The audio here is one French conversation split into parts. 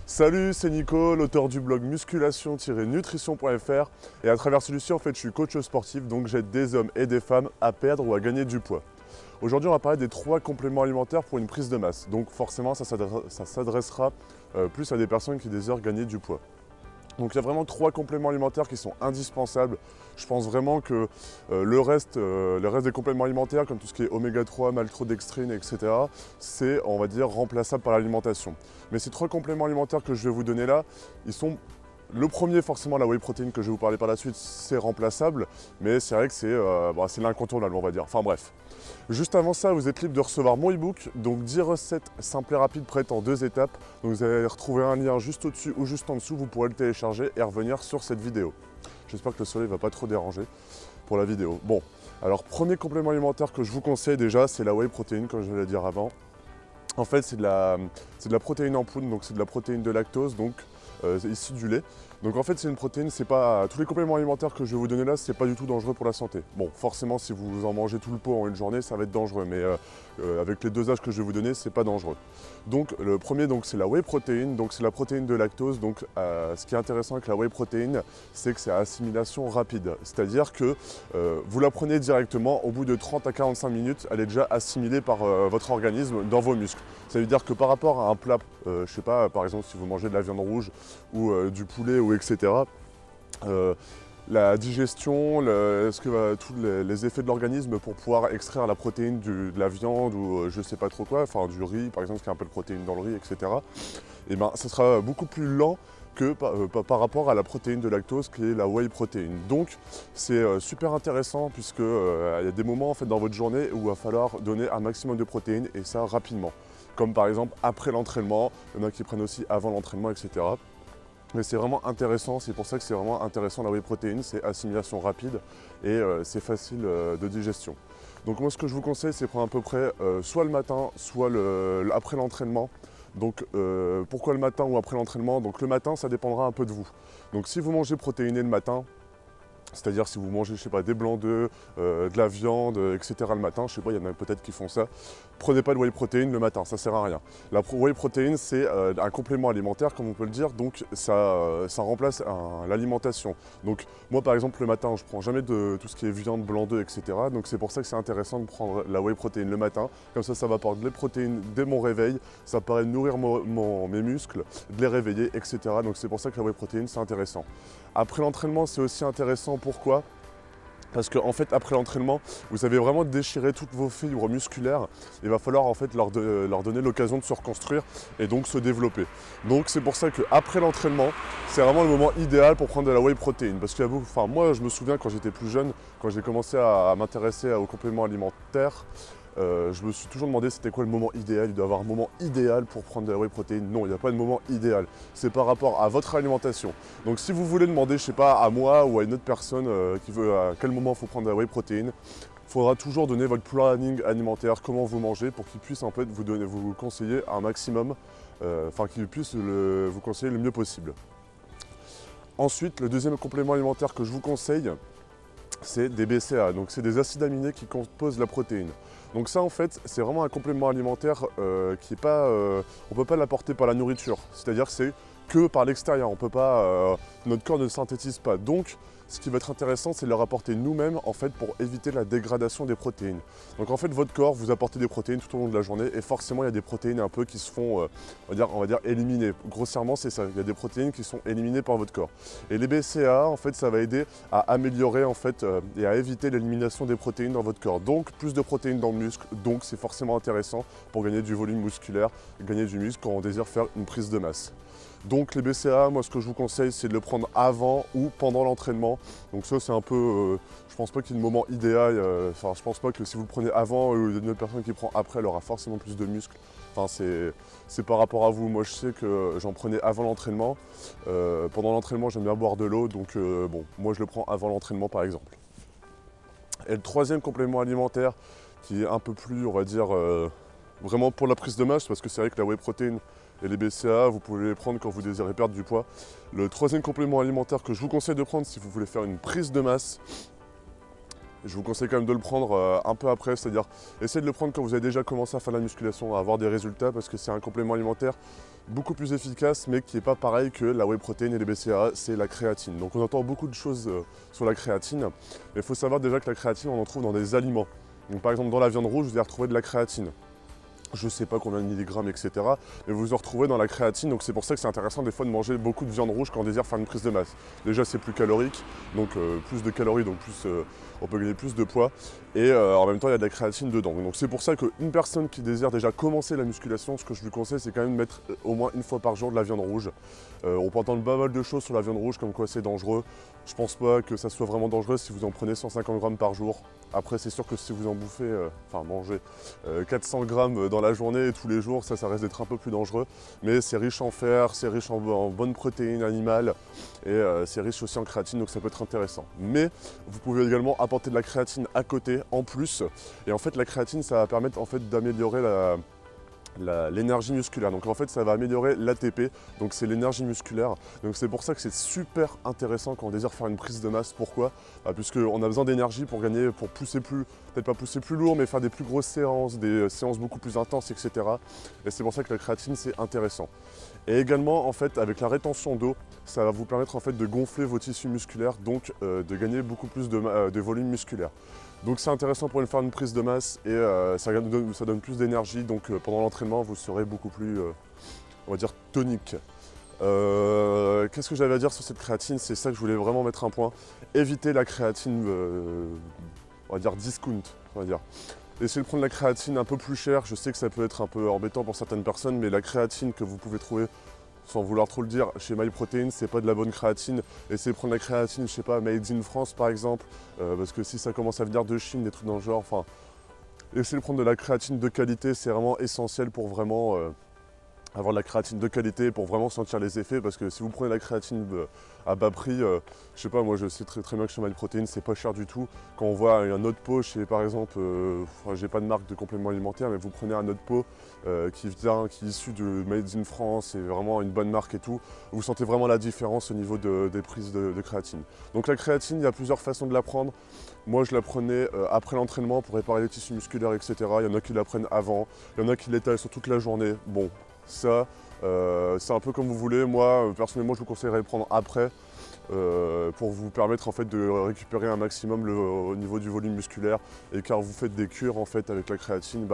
Salut, c'est Nico, l'auteur du blog musculation-nutrition.fr et à travers celui-ci, en fait, je suis coach sportif, donc j'aide des hommes et des femmes à perdre ou à gagner du poids. Aujourd'hui, on va parler des 3 compléments alimentaires pour une prise de masse. Donc forcément, ça s'adressera plus à des personnes qui désirent gagner du poids. Donc il y a vraiment 3 compléments alimentaires qui sont indispensables. Je pense vraiment que le reste des compléments alimentaires, comme tout ce qui est oméga 3, maltodextrine, etc., c'est, on va dire, remplaçable par l'alimentation. Mais ces 3 compléments alimentaires que je vais vous donner là, ils sont... Le premier, forcément, la whey protein que je vais vous parler par la suite, c'est remplaçable, mais c'est vrai que c'est l'incontournable, on va dire. Enfin bref. Juste avant ça, vous êtes libre de recevoir mon e-book, donc 10 recettes simples et rapides prêtes en 2 étapes. Donc vous allez retrouver un lien juste au-dessus ou juste en dessous, vous pourrez le télécharger et revenir sur cette vidéo. J'espère que le soleil ne va pas trop déranger pour la vidéo. Bon, alors premier complément alimentaire que je vous conseille déjà, c'est la whey protein, comme je vais le dire avant. En fait, c'est de la protéine en poudre, donc c'est de la protéine de lactose, donc ici du lait. Donc en fait, c'est une protéine, c'est pas tous les compléments alimentaires que je vais vous donner là, c'est pas du tout dangereux pour la santé. Bon, forcément, si vous en mangez tout le pot en une journée, ça va être dangereux, mais avec les dosages que je vais vous donner, c'est pas dangereux. Donc le premier, donc c'est la whey protein, donc c'est la protéine de lactose. Donc ce qui est intéressant avec la whey protein, c'est que c'est à assimilation rapide, c'est-à-dire que vous la prenez directement, au bout de 30 à 45 minutes, elle est déjà assimilée par votre organisme dans vos muscles. Ça veut dire que par rapport à un plat, je sais pas, par exemple si vous mangez de la viande rouge ou du poulet ou etc. La digestion, tous les effets de l'organisme pour pouvoir extraire la protéine de la viande ou je sais pas trop quoi, enfin du riz par exemple, ce qui est un peu de protéine dans le riz, etc. Et ben ça sera beaucoup plus lent que par rapport à la protéine de lactose qui est la whey protein. Donc c'est super intéressant puisque il y a des moments en fait dans votre journée où il va falloir donner un maximum de protéines et ça rapidement. Comme par exemple après l'entraînement, il y en a qui prennent aussi avant l'entraînement, etc. Mais c'est vraiment intéressant, c'est pour ça que c'est vraiment intéressant la whey protein, c'est assimilation rapide et c'est facile de digestion. Donc moi ce que je vous conseille c'est prendre à peu près soit le matin, soit après l'entraînement. Donc pourquoi le matin ou après l'entraînement? Donc le matin ça dépendra un peu de vous. Donc si vous mangez protéiné le matin, c'est-à-dire si vous mangez, je sais pas, des blancs d'œufs, de la viande, etc. le matin, je sais pas, il y en a peut-être qui font ça. Prenez pas de whey protein le matin, ça sert à rien. La whey protein, c'est un complément alimentaire, comme on peut le dire, donc ça remplace l'alimentation. Donc moi, par exemple, le matin, je prends jamais de tout ce qui est viande, blanc d'œufs, etc. Donc c'est pour ça que c'est intéressant de prendre la whey protein le matin. Comme ça va apporter les protéines dès mon réveil, ça permet de nourrir mes muscles, de les réveiller, etc. Donc c'est pour ça que la whey protein, c'est intéressant. Après l'entraînement, c'est aussi intéressant. Pourquoi? Parce qu'en fait, après l'entraînement, vous avez vraiment déchiré toutes vos fibres musculaires. Il va falloir en fait leur donner l'occasion de se reconstruire et donc se développer. Donc c'est pour ça qu'après l'entraînement, c'est vraiment le moment idéal pour prendre de la whey protein. Parce que moi, je me souviens quand j'étais plus jeune, quand j'ai commencé à m'intéresser aux compléments alimentaires, je me suis toujours demandé c'était quoi le moment idéal. Il doit y avoir un moment idéal pour prendre de la whey protein. Non, il n'y a pas de moment idéal. C'est par rapport à votre alimentation. Donc si vous voulez demander, je sais pas, à moi ou à une autre personne qui veut à quel moment il faut prendre de la whey protein, il faudra toujours donner votre planning alimentaire, comment vous mangez, pour qu'il puisse en fait vous conseiller un maximum, qu'il puisse vous conseiller le mieux possible. Ensuite, le deuxième complément alimentaire que je vous conseille, c'est des BCA, donc c'est des acides aminés qui composent la protéine. Donc ça en fait c'est vraiment un complément alimentaire qui est pas, on ne peut pas l'apporter par la nourriture, c'est-à-dire que c'est que par l'extérieur, notre corps ne le synthétise pas. Donc ce qui va être intéressant c'est de le rapporter nous-mêmes en fait pour éviter la dégradation des protéines. Donc en fait votre corps vous apportez des protéines tout au long de la journée et forcément il y a des protéines un peu qui se font on va dire éliminées. Grossièrement c'est ça, il y a des protéines qui sont éliminées par votre corps. Et les BCAA en fait ça va aider à améliorer en fait et à éviter l'élimination des protéines dans votre corps. Donc plus de protéines dans le muscle, donc c'est forcément intéressant pour gagner du volume musculaire, gagner du muscle quand on désire faire une prise de masse. Donc les BCAA, moi ce que je vous conseille c'est de le prendre avant ou pendant l'entraînement. Donc ça c'est un peu, je pense pas qu'il y ait le moment idéal, je pense pas que si vous le prenez avant, une autre personne qui prend après elle aura forcément plus de muscles. Enfin c'est par rapport à vous, moi je sais que j'en prenais avant l'entraînement. Pendant l'entraînement j'aime bien boire de l'eau, donc bon, moi je le prends avant l'entraînement par exemple. Et le troisième complément alimentaire qui est un peu plus, on va dire, vraiment pour la prise de masse, parce que c'est vrai que la whey protein et les BCAA, vous pouvez les prendre quand vous désirez perdre du poids. Le troisième complément alimentaire que je vous conseille de prendre si vous voulez faire une prise de masse, je vous conseille quand même de le prendre un peu après, c'est-à-dire essayez de le prendre quand vous avez déjà commencé à faire la musculation, à avoir des résultats, parce que c'est un complément alimentaire beaucoup plus efficace, mais qui n'est pas pareil que la whey protein et les BCAA, c'est la créatine. Donc on entend beaucoup de choses sur la créatine, mais il faut savoir déjà que la créatine, on en trouve dans des aliments. Donc par exemple dans la viande rouge, vous allez retrouver de la créatine. Je ne sais pas combien de milligrammes, etc. Mais vous en retrouvez dans la créatine, donc c'est pour ça que c'est intéressant des fois de manger beaucoup de viande rouge quand on désire faire une prise de masse. Déjà c'est plus calorique, donc plus de calories, donc on peut gagner plus de poids. Et en même temps il y a de la créatine dedans. Donc c'est pour ça qu'une personne qui désire déjà commencer la musculation, ce que je lui conseille c'est quand même de mettre au moins une fois par jour de la viande rouge. On peut entendre pas mal de choses sur la viande rouge, comme quoi c'est dangereux. Je pense pas que ça soit vraiment dangereux si vous en prenez 150 grammes par jour. Après c'est sûr que si vous en bouffez, mangez 400 grammes dans la journée et tous les jours, ça risque d'être un peu plus dangereux. Mais c'est riche en fer, c'est riche en bonnes protéines animales et c'est riche aussi en créatine, donc ça peut être intéressant. Mais vous pouvez également apporter de la créatine à côté, en plus. Et en fait la créatine, ça va permettre en fait d'améliorer l'énergie musculaire. Donc en fait ça va améliorer l'ATP, donc c'est l'énergie musculaire. Donc c'est pour ça que c'est super intéressant quand on désire faire une prise de masse. Pourquoi? Puisqu'on a besoin d'énergie pour gagner, pour pousser plus, peut-être pas pousser plus lourd, mais faire des plus grosses séances, des séances beaucoup plus intenses, etc. Et c'est pour ça que la créatine c'est intéressant. Et également en fait avec la rétention d'eau, ça va vous permettre en fait de gonfler vos tissus musculaires, donc de gagner beaucoup plus de volume musculaire. Donc c'est intéressant pour faire une prise de masse et ça donne plus d'énergie, donc pendant l'entraînement vous serez beaucoup plus, on va dire, tonique. Qu'est-ce que j'avais à dire sur cette créatine? C'est ça que je voulais vraiment mettre un point. Évitez la créatine, on va dire discount, on va dire. Essayez de prendre la créatine un peu plus chère. Je sais que ça peut être un peu embêtant pour certaines personnes, mais la créatine que vous pouvez trouver, sans vouloir trop le dire, chez MyProtein, c'est pas de la bonne créatine. Essayez de prendre la créatine, je sais pas, made in France par exemple, parce que si ça commence à venir de Chine, des trucs dans le genre, enfin, essayez de prendre de la créatine de qualité, c'est vraiment essentiel pour vraiment avoir de la créatine de qualité, pour vraiment sentir les effets, parce que si vous prenez la créatine à bas prix, je sais pas, moi je sais très bien que chez MyProtein c'est pas cher du tout. Quand on voit un autre pot chez par exemple, j'ai pas de marque de complément alimentaire, mais vous prenez un autre pot qui est issu de Made in France, c'est vraiment une bonne marque et tout, vous sentez vraiment la différence au niveau des prises de créatine. Donc la créatine, il y a plusieurs façons de la prendre. Moi je la prenais après l'entraînement pour réparer les tissus musculaires, etc. Il y en a qui la prennent avant, il y en a qui l'étalent sur toute la journée. Bon, ça, c'est un peu comme vous voulez. Moi, personnellement, je vous conseillerais de prendre après pour vous permettre en fait de récupérer un maximum au niveau du volume musculaire. Et car vous faites des cures en fait avec la créatine,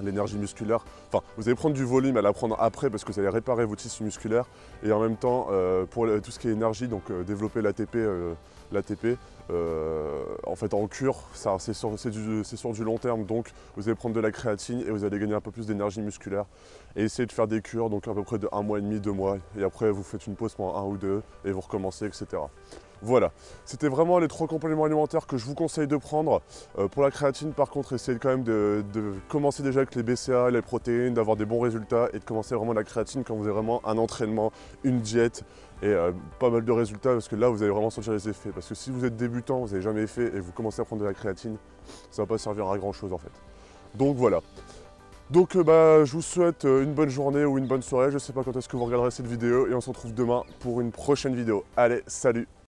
l'énergie musculaire, enfin vous allez prendre du volume à la prendre après parce que vous allez réparer vos tissus musculaires et en même temps pour tout ce qui est énergie, donc développer l'ATP, en fait en cure, c'est sur du long terme, donc vous allez prendre de la créatine et vous allez gagner un peu plus d'énergie musculaire et essayer de faire des cures, donc à peu près de 1 mois et demi, 2 mois, et après vous faites une pause pendant 1 ou 2 et vous recommencez, etc. Voilà, c'était vraiment les 3 compléments alimentaires que je vous conseille de prendre. Pour la créatine par contre, essayez quand même de commencer déjà avec les BCA, les protéines, d'avoir des bons résultats et de commencer vraiment la créatine quand vous avez vraiment un entraînement, une diète et pas mal de résultats, parce que là vous allez vraiment sentir les effets. Parce que si vous êtes débutant, vous n'avez jamais fait et vous commencez à prendre de la créatine, ça ne va pas servir à grand chose en fait. Donc voilà. Donc je vous souhaite une bonne journée ou une bonne soirée, je ne sais pas quand est-ce que vous regarderez cette vidéo et on se retrouve demain pour une prochaine vidéo. Allez, salut!